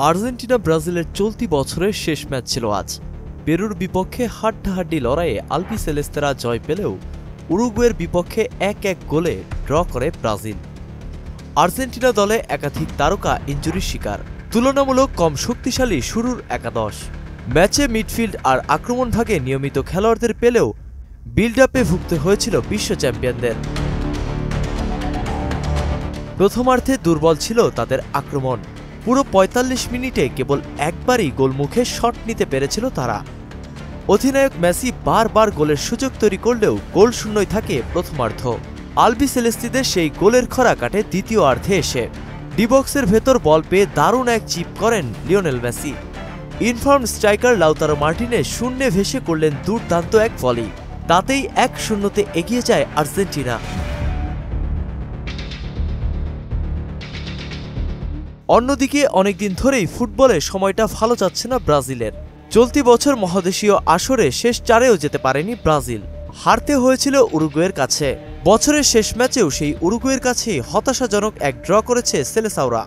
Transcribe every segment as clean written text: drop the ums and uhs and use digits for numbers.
Argentina ব্রাজিলের চলতি বছরের শেষ ম্যাচ ছিল আজ। পেরুর বিপক্ষে হাড্ডাহাড্ডি লড়াইয়ে আলবিসেলেস্তেরা জয় পেলেও উরুগুয়ের বিপক্ষে ১-১ গোলে ড্র করে ব্রাজিল। আর্জেন্টিনা দলে একাধিক তারকা ইনজুরির শিকার, তুলনামূলক কম শক্তিশালী শুরুর একাদশ। ম্যাচে মিডফিল্ড আর আক্রমণ ভাগে নিয়মিত খেলোয়াড়দের পেলেও বিল্ড আপে ভুগতে হয়েছিল বিশ্ব চ্যাম্পিয়নদের। প্রথমার্ধে দুর্বল ছিল তাদের আক্রমণ। পুরো ৪৫ মিনিটে কেবল একবারই গোলমুখে শট নিতে পেরেছিল তারা। অধিনায়ক মেসি বারবার গোলের সুযোগ তৈরি করলেও গোল শূন্যই থাকে প্রথমার্ধ। আলবিসেলেস্তিদের সেই গোলের খরা কাটে দ্বিতীয় অর্ধে এসে। ডিবক্সের ভেতর বল পেয়ে দারুণ এক চিপ করেন Lionel Messi. Inform striker Lautaro Martinez শূন্যে ভেসে করলেন দুর্দান্ত এক ভলি। তাতেই ১-০তে এগিয়ে যায় আর্জেন্টিনা। অন্যদিকে অনেকদিন ধরেই ফুটবলে সময়টা ভালো যাচ্ছে না ব্রাজিলের। চলতি বছর মহাদেশীয় আসরে শেষ চারেও যেতে পারেনি ব্রাজিল। হারতে হয়েছিল উরুগুয়ের কাছে। বছরের শেষ ম্যাচেও সেই উরুগুয়ের কাছেই হতাশাজনক এক ড্র করেছে সেলেসাওরা।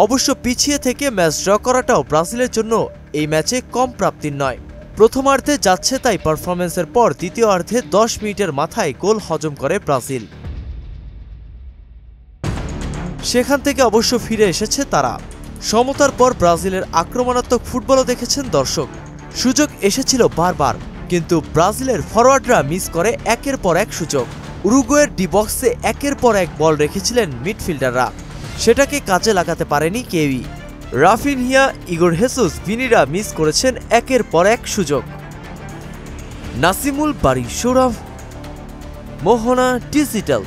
অবশ্য পিছিয়ে থেকে ম্যাচ ড্র করাটাও ব্রাজিলের জন্য এই ম্যাচে কম প্রাপ্তির নয়। প্রথমার্ধে যাচ্ছে তাই পারফরম্যান্সের পর দ্বিতীয় অর্ধে ১০ মিনিটের মাথায় গোল হজম করে ব্রাজিল। সেখান থেকে অবশ্য ফিরে এসেছে তারা। সমতার পর ব্রাজিলের আক্রমণাত্মক ফুটবলও দেখেছেন দর্শক। সুযোগ এসেছিল বারবার, কিন্তু ব্রাজিলের ফরোয়ার্ডরা মিস করে একের পর এক সুযোগ। উরুগুয়ের ডি বক্সে একের পর এক বল রেখেছিলেন মিডফিল্ডাররা, সেটাকে কাজে লাগাতে পারেনি কেউই। রাফিনহিয়া, ইগোর হেসুস, ভিনিরা মিস করেছেন একের পর এক সুযোগ। নাসিমুল বারি, সৌরভ, মোহনা, ডিজিটাল।